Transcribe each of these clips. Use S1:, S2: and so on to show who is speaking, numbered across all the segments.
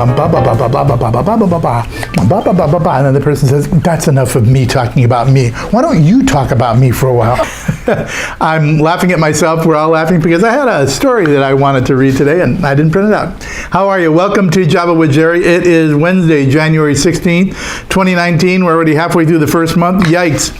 S1: blah, blah, blah, blah, blah, blah, blah, blah, blah, blah, blah, blah, blah, blah, blah, blah. And then the person says, that's enough of me talking about me. Why don't you talk about me for a while? I'm laughing at myself. We're all laughing because I had a story that I wanted to read today and I didn't print it out. How are you? Welcome to Java with Jerry. It is Wednesday, January 16th, 2019. We're already halfway through the first month. Yikes.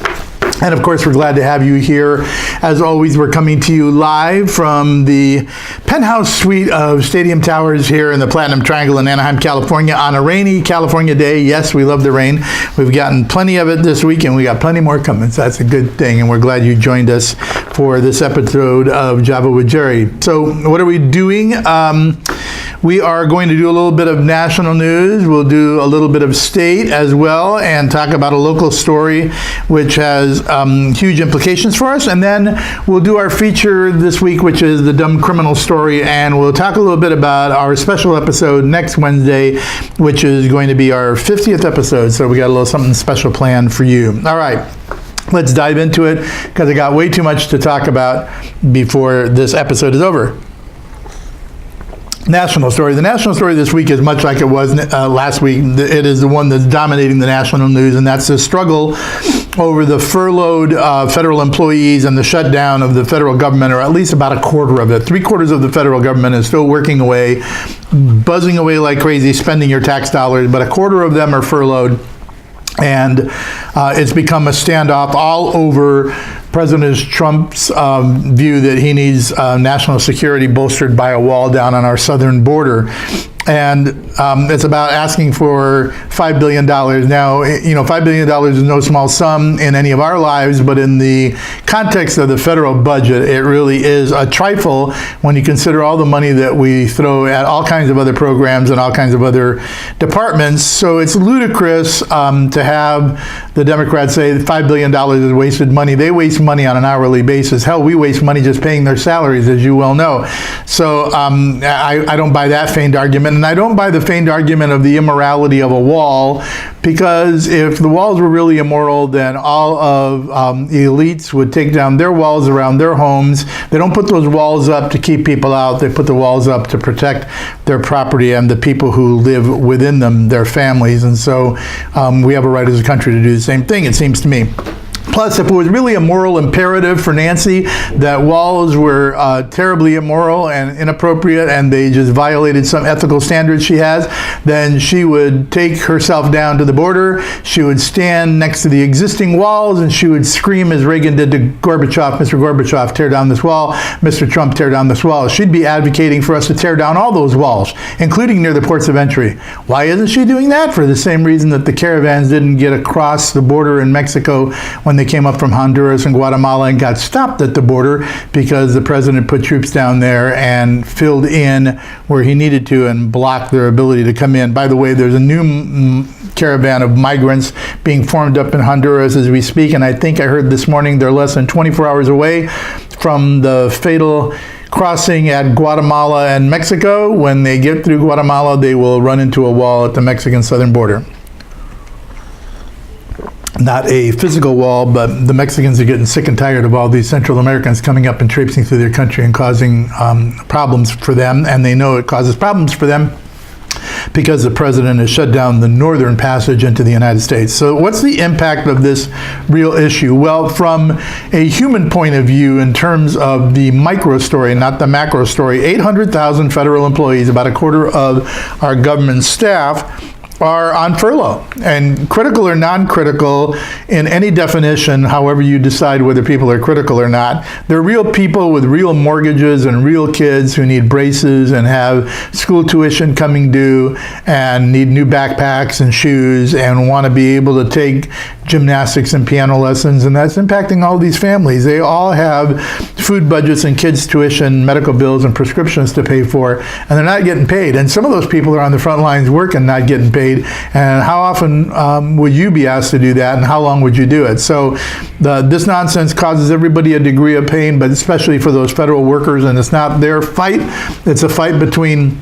S1: And of course, we're glad to have you here. As always, we're coming to you live from the penthouse suite of Stadium Towers here in the Platinum Triangle in Anaheim, California on a rainy California day. Yes, we love the rain. We've gotten plenty of it this week and we got plenty more coming. So that's a good thing. And we're glad you joined us for this episode of Java with Jerry. So what are we doing? We are going to do a little bit of national news. We'll do a little bit of state as well and talk about a local story which has huge implications for us. And then we'll do our feature this week, which is the dumb criminal story. And we'll talk a little bit about our special episode next Wednesday, which is going to be our 50th episode. So we got a little something special planned for you. All right. Let's dive into it because I got way too much to talk about before this episode is over. National story. The national story this week is much like it was last week. It is the one that's dominating the national news, and that's the struggle over the furloughed federal employees and the shutdown of the federal government, or at least about a quarter of it. 3/4 of the federal government is still working away, buzzing away like crazy, spending your tax dollars, but a quarter of them are furloughed. And it's become a standoff all over President Trump's view that he needs national security bolstered by a wall down on our southern border. And it's about asking for $5 billion. Now, you know, $5 billion is no small sum in any of our lives, but in the context of the federal budget, it really is a trifle when you consider all the money that we throw at all kinds of other programs and all kinds of other departments. So it's ludicrous to have the Democrats say $5 billion is wasted money. They waste money on an hourly basis. Hell, we waste money just paying their salaries, as you well know. So I don't buy that feigned argument. And I don't buy the feigned argument of the immorality of a wall, because if the walls were really immoral, then all of the elites would take down their walls around their homes. They don't put those walls up to keep people out. They put the walls up to protect their property and the people who live within them, their families. And so we have a right as a country to do the same thing, it seems to me. Plus, if it was really a moral imperative for Nancy that walls were terribly immoral and inappropriate and they just violated some ethical standards she has, then she would take herself down to the border, she would stand next to the existing walls, and she would scream as Reagan did to Gorbachev, Mr. Gorbachev, tear down this wall, Mr. Trump, tear down this wall. She'd be advocating for us to tear down all those walls, including near the ports of entry. Why isn't she doing that? For the same reason that the caravans didn't get across the border in Mexico when they came up from Honduras and Guatemala and got stopped at the border because the president put troops down there and filled in where he needed to and blocked their ability to come in. By the way, there's a new caravan of migrants being formed up in Honduras as we speak, and I think I heard this morning they're less than 24 hours away from the fatal crossing at Guatemala and Mexico. When they get through Guatemala, they will run into a wall at the Mexican southern border. Not a physical wall, but the Mexicans are getting sick and tired of all these Central Americans coming up and traipsing through their country and causing problems for them, and they know it causes problems for them because the president has shut down the northern passage into the United States. So what's the impact of this real issue? Well, from a human point of view, in terms of the micro story, not the macro story, 800,000 federal employees, about a quarter of our government staff, are on furlough. And critical or non-critical, in any definition, however you decide whether people are critical or not, they're real people with real mortgages and real kids who need braces and have school tuition coming due and need new backpacks and shoes and want to be able to take gymnastics and piano lessons, and that's impacting all these families. They all have food budgets and kids' tuition, medical bills, and prescriptions to pay for, and they're not getting paid. And some of those people are on the front lines working, not getting paid. And how often would you be asked to do that, and how long would you do it? So this nonsense causes everybody a degree of pain, but especially for those federal workers, and it's not their fight. It's a fight between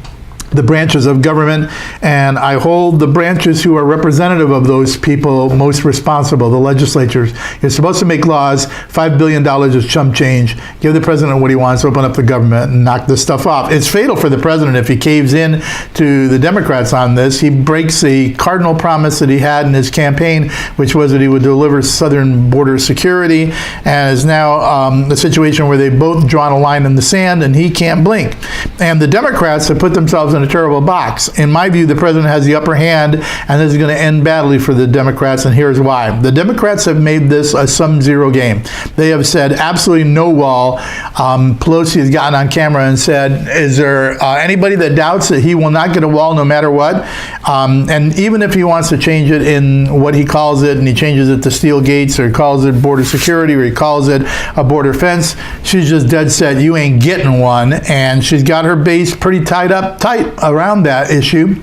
S1: the branches of government, and I hold the branches who are representative of those people most responsible, the legislatures. You're supposed to make laws. $5 billion is chump change. Give the president what he wants, open up the government, and knock this stuff off. It's fatal for the president if he caves in to the Democrats on this. He breaks a cardinal promise that he had in his campaign, which was that he would deliver southern border security, and is now a situation where they've both drawn a line in the sand, and he can't blink. And the Democrats have put themselves in a terrible box. In my view, the president has the upper hand, and this is going to end badly for the Democrats, and here's why. The Democrats have made this a sum-zero game. They have said absolutely no wall. Pelosi has gotten on camera and said, is there anybody that doubts that he will not get a wall no matter what? And even if he wants to change it in what he calls it, and he changes it to steel gates, or he calls it border security, or he calls it a border fence, she's just dead set, you ain't getting one, and she's got her base pretty tight around that issue.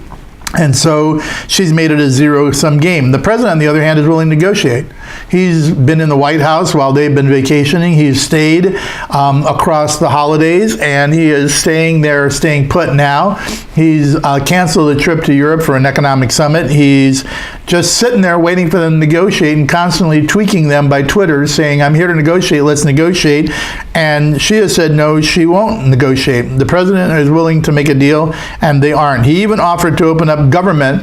S1: And so she's made it a zero-sum game. The president, on the other hand, is willing to negotiate. He's been in the White House while they've been vacationing. He's stayed across the holidays, and he is staying there, staying put now. He's canceled a trip to Europe for an economic summit. He's just sitting there waiting for them to negotiate and constantly tweaking them by Twitter, saying, I'm here to negotiate, let's negotiate. And she has said, no, she won't negotiate. The president is willing to make a deal, and they aren't. He even offered to open up government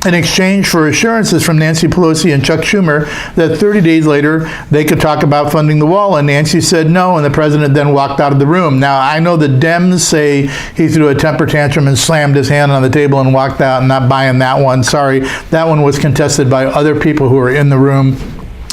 S1: in exchange for assurances from Nancy Pelosi and Chuck Schumer that 30 days later they could talk about funding the wall, and Nancy said no, and the president then walked out of the room. Now, I know the Dems say he threw a temper tantrum and slammed his hand on the table and walked out, and not buying that one. Sorry, that one was contested by other people who were in the room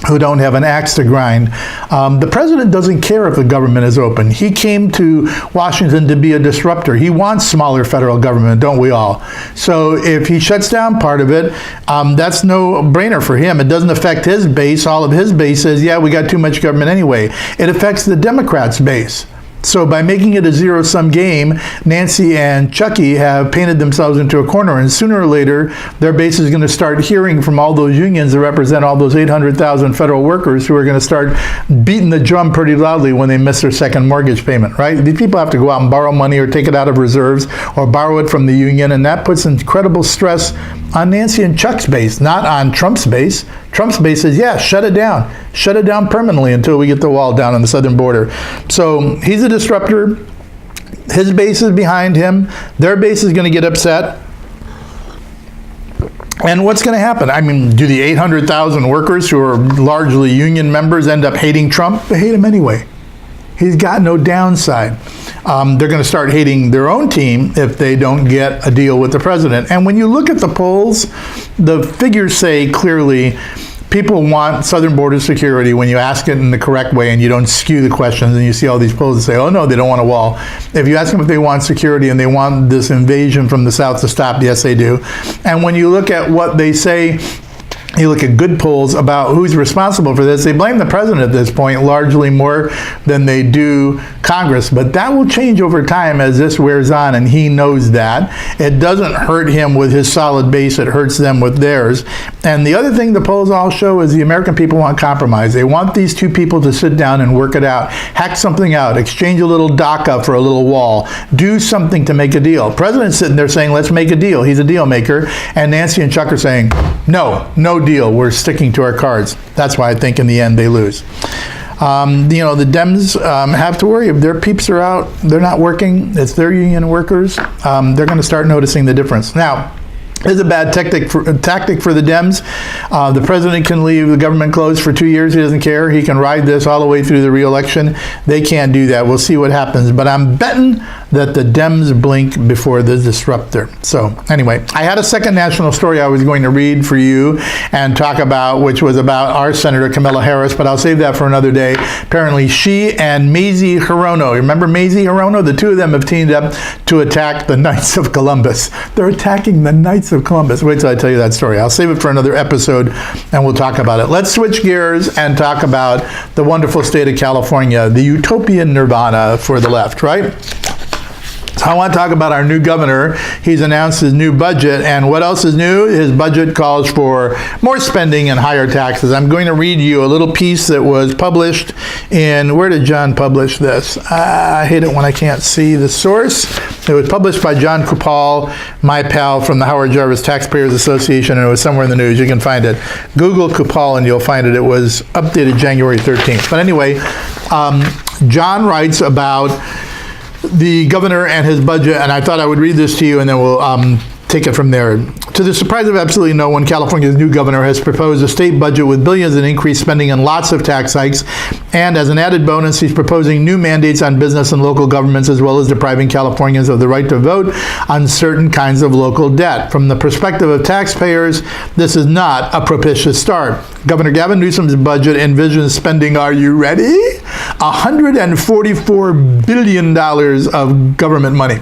S1: who don't have an axe to grind. The president doesn't care if the government is open. He came to Washington to be a disruptor. He wants smaller federal government, don't we all? So if he shuts down part of it, that's no brainer for him. It doesn't affect his base. All of his base says, yeah, we got too much government anyway. It affects the Democrats' base. So by making it a zero-sum game, Nancy and Chucky have painted themselves into a corner, and sooner or later, their base is going to start hearing from all those unions that represent all those 800,000 federal workers who are going to start beating the drum pretty loudly when they miss their second mortgage payment, right? These people have to go out and borrow money or take it out of reserves or borrow it from the union, and that puts incredible stress on Nancy and Chuck's base, not on Trump's base. Trump's base says, yeah, shut it down. Shut it down permanently until we get the wall down on the southern border. So he's a disruptor. His base is behind him. Their base is going to get upset. And what's going to happen? I mean, do the 800,000 workers who are largely union members end up hating Trump? They hate him anyway. He's got no downside. They're going to start hating their own team if they don't get a deal with the president. And when you look at the polls, the figures say clearly people want southern border security when you ask it in the correct way and you don't skew the questions, and you see all these polls that say, oh no, they don't want a wall. If you ask them if they want security and they want this invasion from the south to stop, yes, they do. And when you look at what they say, you look at good polls about who's responsible for this, they blame the president at this point largely more than they do Congress. But that will change over time as this wears on, and he knows that. It doesn't hurt him with his solid base, it hurts them with theirs. And the other thing the polls all show is the American people want compromise. They want these two people to sit down and work it out, hack something out, exchange a little DACA for a little wall, do something to make a deal. President's sitting there saying, let's make a deal. He's a deal maker. And Nancy and Chuck are saying, no deal. We're sticking to our cards. That's why I think in the end they lose. The Dems have to worry. If their peeps are out, they're not working, it's their union workers, they're going to start noticing the difference. Now, it's a bad tactic for the Dems. The president can leave the government closed for 2 years. He doesn't care. He can ride this all the way through the re-election. They can't do that. We'll see what happens. But I'm betting that the Dems blink before the disruptor. So anyway, I had a second national story I was going to read for you and talk about, which was about our Senator Kamala Harris, but I'll save that for another day. Apparently she and Mazie Hirono, remember Mazie Hirono? The two of them have teamed up to attack the Knights of Columbus. They're attacking the Knights of Columbus. Wait till I tell you that story. I'll save it for another episode and we'll talk about it. Let's switch gears and talk about the wonderful state of California, the utopian nirvana for the left, right? So I want to talk about our new governor. He's announced his new budget, and what else is new? His budget calls for more spending and higher taxes. I'm going to read you a little piece that was published in, where did John publish this? I hate it when I can't see the source. It was published by John Kupal, my pal from the Howard Jarvis Taxpayers Association, and it was somewhere in the news. You can find it. Google Kupal and you'll find it. It was updated January 13th. But anyway, John writes about the governor and his budget, and I thought I would read this to you, and then we'll take it from there. To the surprise of absolutely no one, California's new governor has proposed a state budget with billions in increased spending and lots of tax hikes, and as an added bonus, he's proposing new mandates on business and local governments, as well as depriving Californians of the right to vote on certain kinds of local debt. From the perspective of taxpayers, this is not a propitious start. Governor Gavin Newsom's budget envisions spending, are you ready? $144 billion of government money.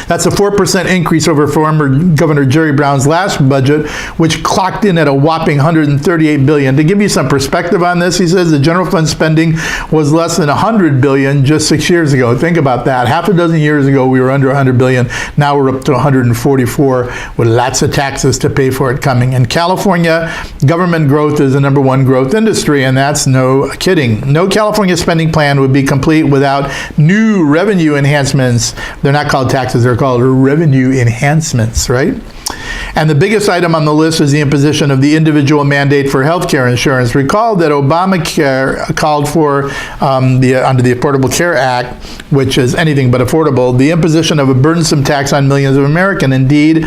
S1: That's a 4% increase over former Governor Jerry Brown's last budget, which clocked in at a whopping $138 billion. To give you some perspective on this, he says the general fund spending was less than $100 billion just 6 years ago. Think about that. Half a dozen years ago, we were under $100 billion. Now we're up to $144 with lots of taxes to pay for it coming. In California, government growth is the #1 growth industry, and that's no kidding. No California spending plan would be complete without new revenue enhancements. They're not called taxes, they're called revenue enhancements, right? And the biggest item on the list is the imposition of the individual mandate for health care insurance. Recall that Obamacare called for, under the Affordable Care Act, which is anything but affordable, the imposition of a burdensome tax on millions of Americans. Indeed,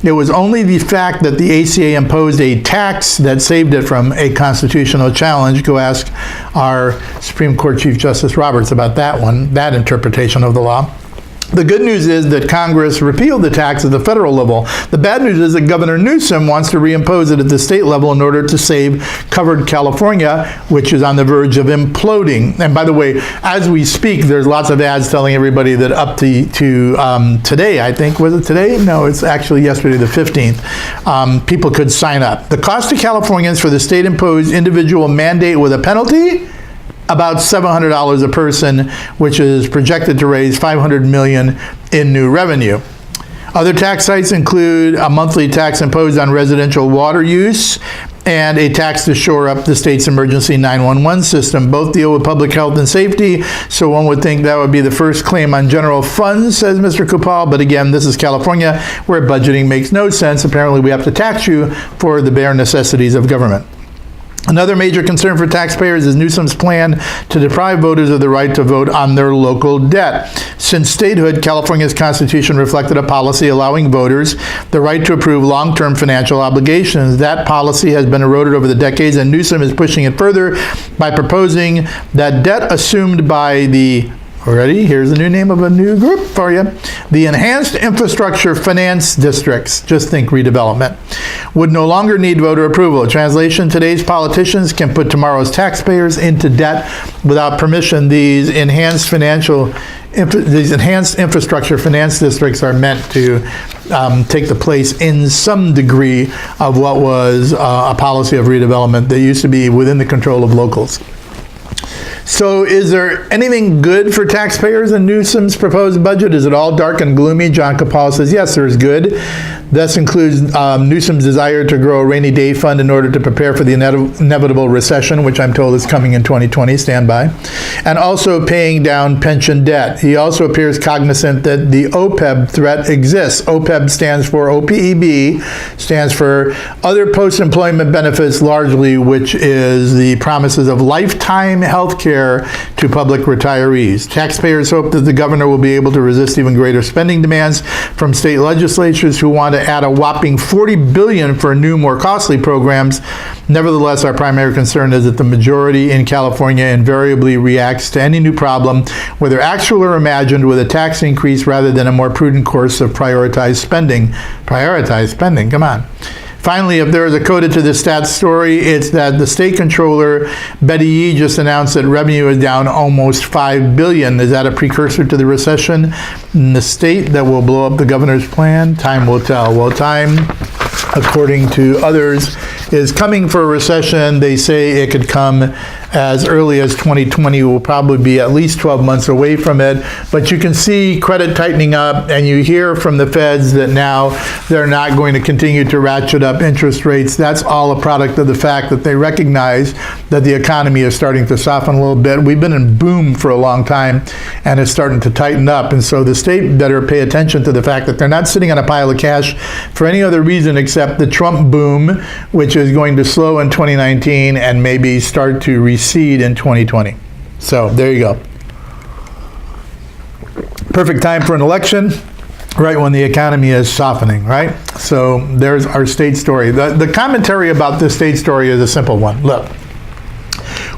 S1: it was only the fact that the ACA imposed a tax that saved it from a constitutional challenge. Go ask our Supreme Court Chief Justice Roberts about that one, that interpretation of the law. The good news is that Congress repealed the tax at the federal level. The bad news is that Governor Newsom wants to reimpose it at the state level in order to save covered California, which is on the verge of imploding. And by the way, as we speak, there's lots of ads telling everybody that up to today, I think, was it today? No, it's actually yesterday, the 15th, people could sign up. The cost to Californians for the state-imposed individual mandate with a penalty? About $700 a person, which is projected to raise $500 million in new revenue. Other tax hikes include a monthly tax imposed on residential water use and a tax to shore up the state's emergency 911 system. Both deal with public health and safety, so one would think that would be the first claim on general funds, says Mr. Kupal. But again, this is California, where budgeting makes no sense. Apparently, we have to tax you for the bare necessities of government. Another major concern for taxpayers is Newsom's plan to deprive voters of the right to vote on their local debt. Since statehood, California's Constitution reflected a policy allowing voters the right to approve long-term financial obligations. That policy has been eroded over the decades, and Newsom is pushing it further by proposing that debt assumed by the Already, here's the new name of a new group for you. The Enhanced Infrastructure Finance Districts, just think redevelopment, would no longer need voter approval. Translation, today's politicians can put tomorrow's taxpayers into debt without permission. These enhanced infrastructure finance districts are meant to take the place in some degree of what was a policy of redevelopment that used to be within the control of locals. So is there anything good for taxpayers in Newsom's proposed budget? Is it all dark and gloomy? John Kupal says, yes, there's good. This includes Newsom's desire to grow a rainy day fund in order to prepare for the inevitable recession, which I'm told is coming in 2020, stand by, and also paying down pension debt. He also appears cognizant that the OPEB threat exists. OPEB stands for, OPEB stands for Other Post-Employment Benefits, largely, which is the promises of lifetime health care to public retirees. Taxpayers hope that the governor will be able to resist even greater spending demands from state legislatures who want to add a whopping $40 billion for new, more costly programs. Nevertheless, our primary concern is that the majority in California invariably reacts to any new problem, whether actual or imagined, with a tax increase rather than a more prudent course of prioritized spending. Prioritized spending, come on. Finally, if there is a coda to this stats story, it's that the state controller, Betty Yee, just announced that revenue is down almost $5 billion. Is that a precursor to the recession in the state that will blow up the governor's plan? Time will tell. Well, time, according to others, is coming for a recession. They say it could come as early as 2020. Will probably be at least 12 months away from it. But you can see credit tightening up, and you hear from the feds that now they're not going to continue to ratchet up interest rates. That's all a product of the fact that they recognize that the economy is starting to soften a little bit. We've been in boom for a long time, and it's starting to tighten up. And so the state better pay attention to the fact that they're not sitting on a pile of cash for any other reason except the Trump boom, which is going to slow in 2019 and maybe start to recede in 2020. So there you go. Perfect time for an election, right when the economy is softening, right? So there's our state story. The commentary about this state story is a simple one. Look,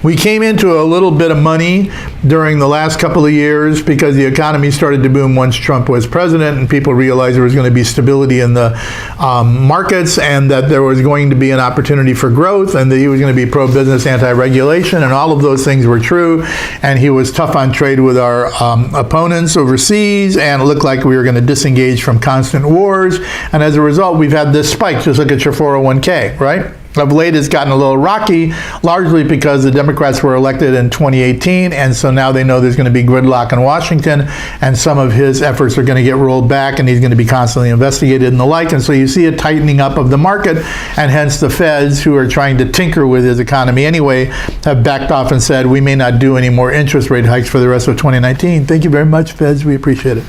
S1: we came into a little bit of money during the last couple of years because the economy started to boom once Trump was president, and people realized there was going to be stability in the markets, and that there was going to be an opportunity for growth, and that he was going to be pro-business, anti-regulation, and all of those things were true. And he was tough on trade with our opponents overseas, and it looked like we were going to disengage from constant wars. And as a result, we've had this spike. Just look at your 401k, right? Of late, it's gotten a little rocky, largely because the Democrats were elected in 2018, and so now they know there's going to be gridlock in Washington, and some of his efforts are going to get rolled back, and he's going to be constantly investigated and the like. And so you see a tightening up of the market, and hence the feds, who are trying to tinker with his economy anyway, have backed off and said, we may not do any more interest rate hikes for the rest of 2019. Thank you very much, feds. We appreciate it.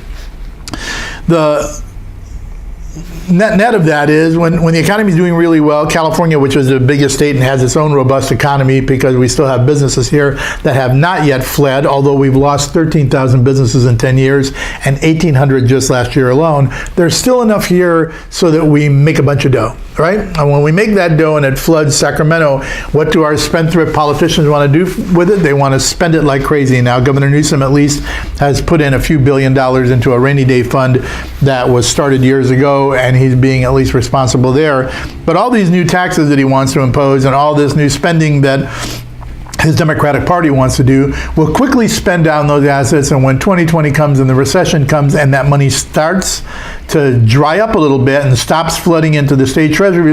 S1: The net of that is when the economy is doing really well, California, which is the biggest state and has its own robust economy, because we still have businesses here that have not yet fled, although we've lost 13,000 businesses in 10 years and 1,800 just last year alone. There's still enough here so that we make a bunch of dough, right? And when we make that dough and it floods Sacramento, what do our spendthrift politicians want to do with it? They want to spend it like crazy. Now, Governor Newsom at least has put in a few $1 billion into a rainy day fund that was started years ago, and he's being at least responsible there. But all these new taxes that he wants to impose and all this new spending that his Democratic Party wants to do will quickly spend down those assets, and when 2020 comes and the recession comes and that money starts to dry up a little bit and stops flooding into the state treasury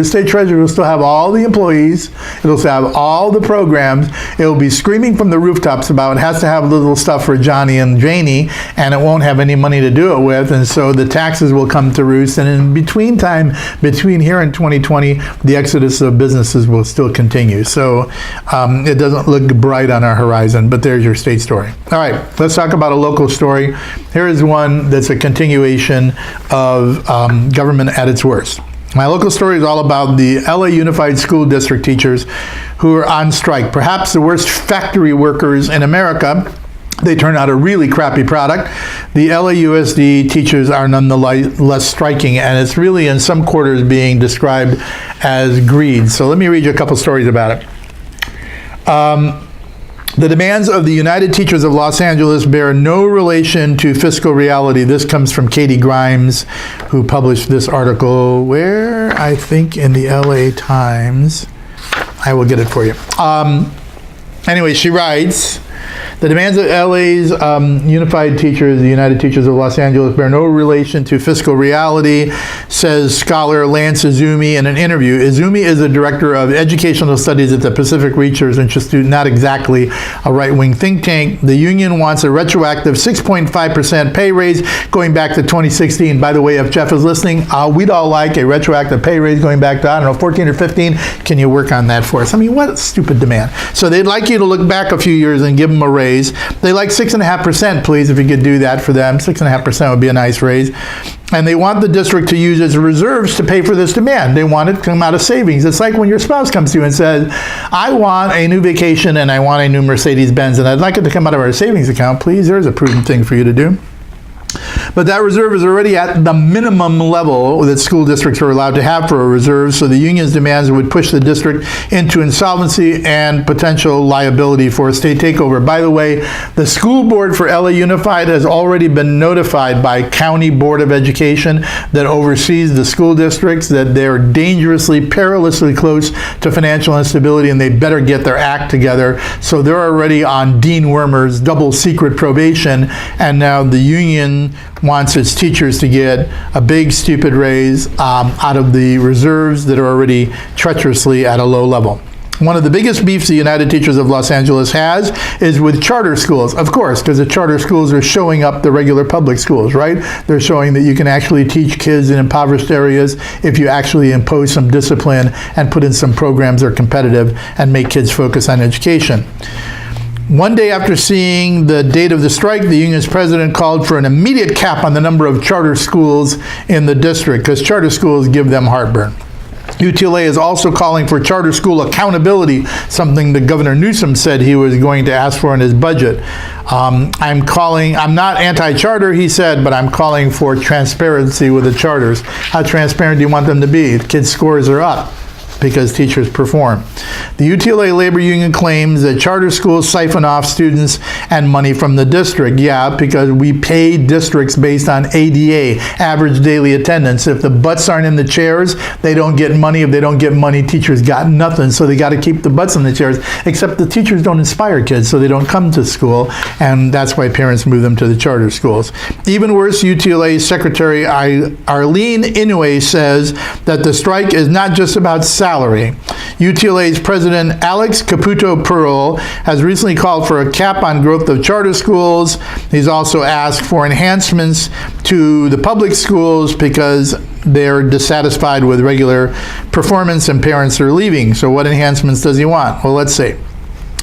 S1: will still have all the employees, it'll still have all the programs, it'll be screaming from the rooftops about it has to have little stuff for Johnny and Janie, and it won't have any money to do it with, and so the taxes will come to roost, and in between here and 2020, the exodus of businesses will still continue. So it doesn't look bright on our horizon, but there's your state story. All right, let's talk about a local story. Here is one that's a continuation of government at its worst. My local story is all about the LA Unified School District teachers who are on strike, perhaps the worst factory workers in America. They turn out a really crappy product. The LAUSD teachers are nonetheless striking, and it's really in some quarters being described as greed. So let me read you a couple stories about it. The demands of the United Teachers of Los Angeles bear no relation to fiscal reality. This comes from Katie Grimes, who published this article where, I think in the LA Times. I will get it for you. Anyway, she writes, the demands of LA's unified teachers, the United Teachers of Los Angeles, bear no relation to fiscal reality, says scholar Lance Izumi in an interview. Izumi is the director of educational studies at the Pacific Research Institute, not exactly a right-wing think tank. The union wants a retroactive 6.5% pay raise going back to 2016. By the way, if Jeff is listening, we'd all like a retroactive pay raise going back to, 14 or 15. Can you work on that for us? I mean, what a stupid demand. So they'd like you to look back a few years and give them a raise. They like 6.5%, please, if you could do that for them. 6.5% would be a nice raise. And they want the district to use its reserves to pay for this demand. They want it to come out of savings. It's like when your spouse comes to you and says, I want a new vacation and I want a new Mercedes-Benz, and I'd like it to come out of our savings account, please. There's a prudent thing for you to do. But that reserve is already at the minimum level that school districts are allowed to have for a reserve, so the union's demands would push the district into insolvency and potential liability for a state takeover. By the way, the school board for LA Unified has already been notified by County Board of Education that oversees the school districts that they're dangerously, perilously close to financial instability, and they better get their act together. So they're already on Dean Wormer's double secret probation, and now the union union wants its teachers to get a big, stupid raise out of the reserves that are already treacherously at a low level. One of the biggest beefs the United Teachers of Los Angeles has is with charter schools, of course, because the charter schools are showing up the regular public schools, right? They're showing that you can actually teach kids in impoverished areas if you actually impose some discipline and put in some programs that are competitive and make kids focus on education. One day after seeing the date of the strike, the union's president called for an immediate cap on the number of charter schools in the district, because charter schools give them heartburn. UTLA is also calling for charter school accountability, something that Governor Newsom said he was going to ask for in his budget. I'm not anti-charter, he said, but I'm calling for transparency with the charters. How transparent do you want them to be? The kids' scores are up because teachers perform. The UTLA labor union claims that charter schools siphon off students and money from the district. Yeah, because we pay districts based on ADA, average daily attendance. If the butts aren't in the chairs, they don't get money. If they don't get money, teachers got nothing. So they got to keep the butts in the chairs, except the teachers don't inspire kids, so they don't come to school, and that's why parents move them to the charter schools. Even worse, UTLA Secretary Arlene Inouye says that the strike is not just about salary. UTLA's President Alex Caputo-Pearl has recently called for a cap on growth of charter schools. He's also asked for enhancements to the public schools because they're dissatisfied with regular performance and parents are leaving. So what enhancements does he want? Well, let's see.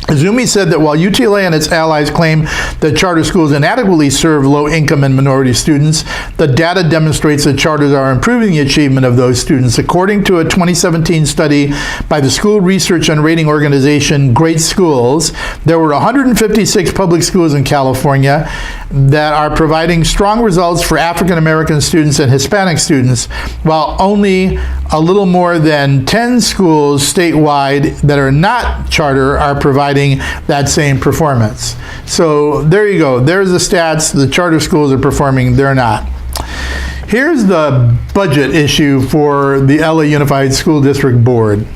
S1: Izumi said that while UTLA and its allies claim that charter schools inadequately serve low-income and minority students, the data demonstrates that charters are improving the achievement of those students. According to a 2017 study by the school research and rating organization Great Schools, there were 156 public schools in California that are providing strong results for African American students and Hispanic students, while only a little more than 10 schools statewide that are not charter are providing that same performance. So there you go. There's the stats. The charter schools are performing. They're not. Here's the budget issue for the LA Unified School District Board.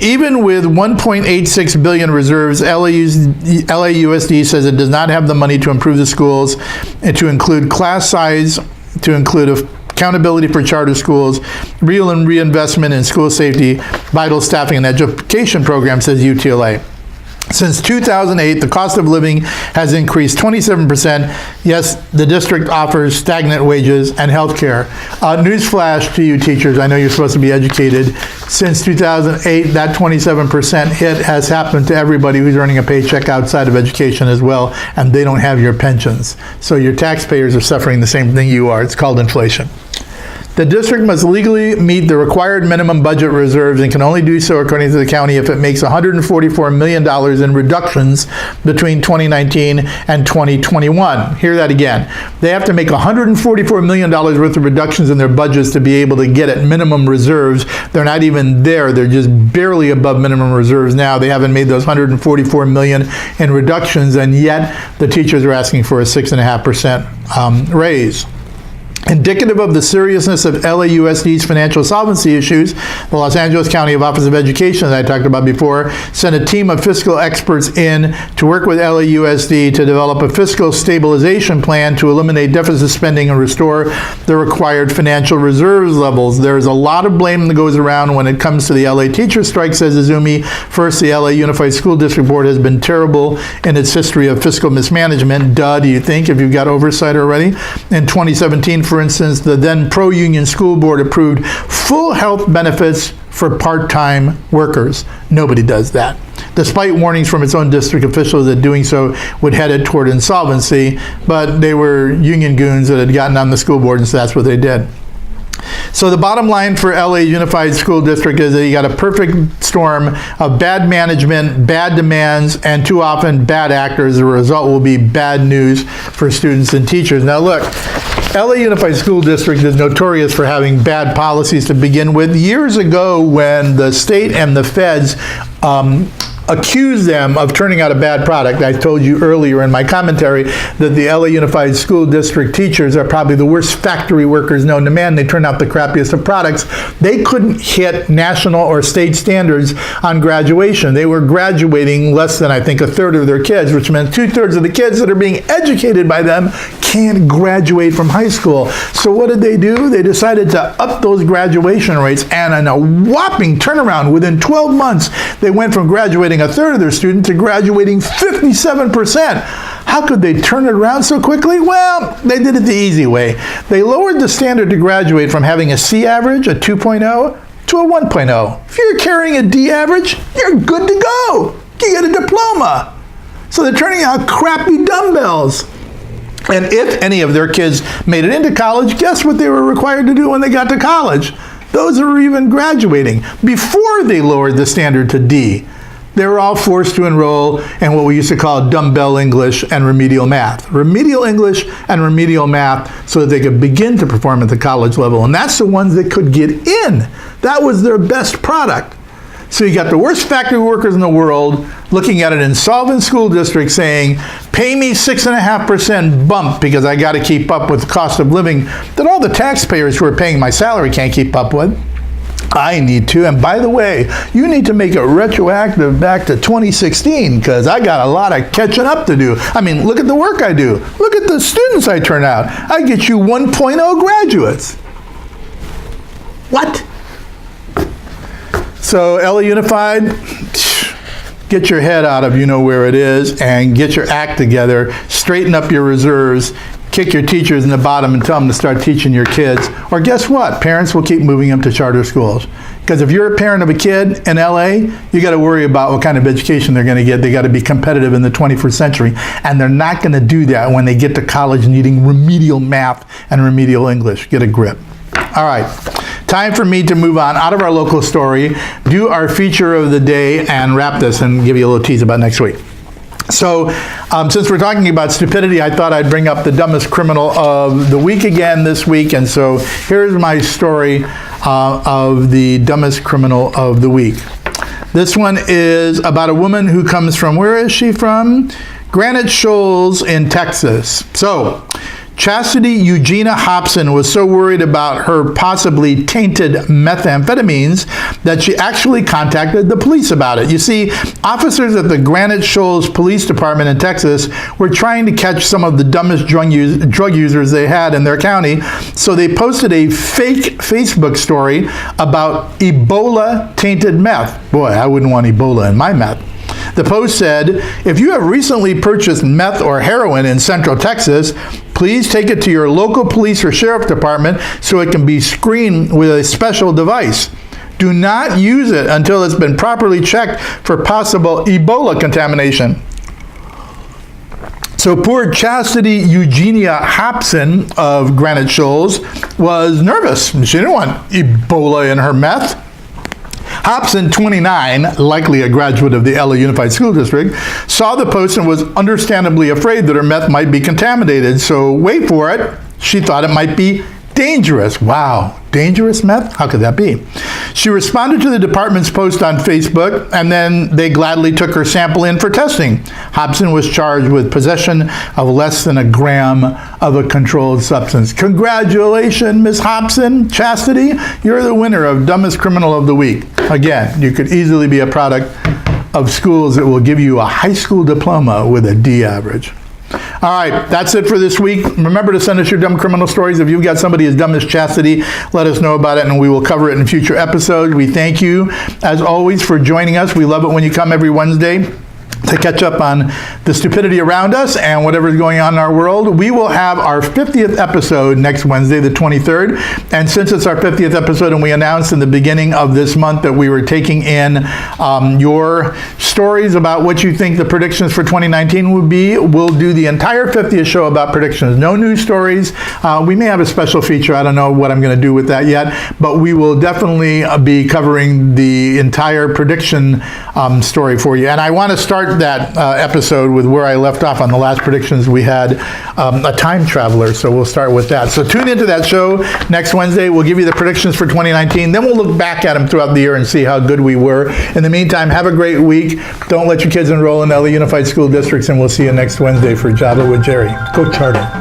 S1: Even with $1.86 billion reserves, LAUSD says it does not have the money to improve the schools and to include class size, to include accountability for charter schools, real and reinvestment in school safety, vital staffing and education programs, says UTLA. Since 2008, the cost of living has increased 27%. Yes, the district offers stagnant wages and health care. Newsflash to you teachers, I know you're supposed to be educated. Since 2008, that 27% hit has happened to everybody who's earning a paycheck outside of education as well, and they don't have your pensions. So your taxpayers are suffering the same thing you are. It's called inflation. The district must legally meet the required minimum budget reserves and can only do so, according to the county, if it makes $144 million in reductions between 2019 and 2021. Hear that again. They have to make $144 million worth of reductions in their budgets to be able to get at minimum reserves. They're not even there. They're just barely above minimum reserves now. They haven't made those $144 million in reductions, and yet the teachers are asking for a 6.5% raise. Indicative of the seriousness of LAUSD's financial solvency issues, the Los Angeles County Office of Education, that I talked about before, sent a team of fiscal experts in to work with LAUSD to develop a fiscal stabilization plan to eliminate deficit spending and restore the required financial reserves levels. There's a lot of blame that goes around when it comes to the LA teacher strike, says Izumi. First, the LA Unified School District Board has been terrible in its history of fiscal mismanagement. Duh, do you think, if you've got oversight already? In 2017, for instance, the then pro-union school board approved full health benefits for part-time workers. Nobody does that, despite warnings from its own district officials that doing so would head it toward insolvency. But they were union goons that had gotten on the school board, and so that's what they did. So the bottom line for LA Unified School District is that you got a perfect storm of bad management, bad demands, and too often bad actors. The result will be bad news for students and teachers. Now look, LA Unified School District is notorious for having bad policies to begin with. Years ago, when the state and the feds accuse them of turning out a bad product. I told you earlier in my commentary that the LA Unified School District teachers are probably the worst factory workers known to man. They turn out the crappiest of products. They couldn't hit national or state standards on graduation. They were graduating less than, I think, a third of their kids, which meant 2/3 of the kids that are being educated by them can't graduate from high school. So what did they do? They decided to up those graduation rates, and in a whopping turnaround, within 12 months, they went from graduating a third of their students to graduating 57%. How could they turn it around so quickly? Well, they did it the easy way. They lowered the standard to graduate from having a C average, a 2.0, to a 1.0. If you're carrying a D average, you're good to go. You get a diploma. So they're turning out crappy dumbbells. And if any of their kids made it into college, guess what they were required to do when they got to college? Those who were even graduating, before they lowered the standard to D, they were all forced to enroll in what we used to call dumbbell English and remedial math. Remedial English and remedial math so that they could begin to perform at the college level. And that's the ones that could get in. That was their best product. So you got the worst factory workers in the world looking at an insolvent school district saying, pay me 6.5% bump because I got to keep up with the cost of living that all the taxpayers who are paying my salary can't keep up with. I need to, and by the way, you need to make it retroactive back to 2016 because I got a lot of catching up to do. I mean, look at the work I do. Look at the students I turn out. I get you 1.0 graduates. What? So LA Unified, get your head out of you know where it is and get your act together, straighten up your reserves, kick your teachers in the bottom and tell them to start teaching your kids. Or guess what? Parents will keep moving them to charter schools. Because if you're a parent of a kid in LA, you got to worry about what kind of education they're going to get. They got to be competitive in the 21st century. And they're not going to do that when they get to college needing remedial math and remedial English. Get a grip. All right. Time for me to move on out of our local story, do our feature of the day, and wrap this and give you a little tease about next week. So, since we're talking about stupidity, I thought I'd bring up the dumbest criminal of the week again this week. And so here's my story of the dumbest criminal of the week. This one is about a woman who comes from, where is she from? Granite Shoals in Texas. So, Chastity Eugenia Hobson was so worried about her possibly tainted methamphetamines that she actually contacted the police about it. You see, officers at the Granite Shoals Police Department in Texas were trying to catch some of the dumbest drug users they had in their county, so they posted a fake Facebook story about Ebola-tainted meth. Boy, I wouldn't want Ebola in my meth. The post said, if you have recently purchased meth or heroin in Central Texas, please take it to your local police or sheriff department so it can be screened with a special device. Do not use it until it's been properly checked for possible Ebola contamination. So poor Chastity Eugenia Hobson of Granite Shoals was nervous. She didn't want Ebola in her meth. Hobson, 29, likely a graduate of the LA Unified School District, saw the post and was understandably afraid that her meth might be contaminated. So wait for it, she thought it might be dangerous. Wow, dangerous meth? How could that be? She responded to the department's post on Facebook, and then they gladly took her sample in for testing. Hobson was charged with possession of less than a gram of a controlled substance. Congratulations, Miss Hobson. Chastity, you're the winner of Dumbest Criminal of the Week. Again, you could easily be a product of schools that will give you a high school diploma with a D average. All right, that's it for this week. Remember to send us your dumb criminal stories. If you've got somebody as dumb as Chastity, let us know about it, and we will cover it in future episodes. We thank you, as always, for joining us. We love it when you come every Wednesday to catch up on the stupidity around us and whatever's going on in our world. We will have our 50th episode next Wednesday, the 23rd. And since it's our 50th episode and we announced in the beginning of this month that we were taking in your stories about what you think the predictions for 2019 would be, we'll do the entire 50th show about predictions. No news stories. We may have a special feature. I don't know what I'm going to do with that yet, but we will definitely be covering the entire prediction story for you. And I want to start start that episode with where I left off on the last predictions. We had a time traveler, so we'll start with that. So tune into that show next Wednesday. We'll give you the predictions for 2019. Then we'll look back at them throughout the year and see how good we were. In the meantime, have a great week. Don't let your kids enroll in LA Unified School Districts, and we'll see you next Wednesday for Java with Jerry. Go Charter.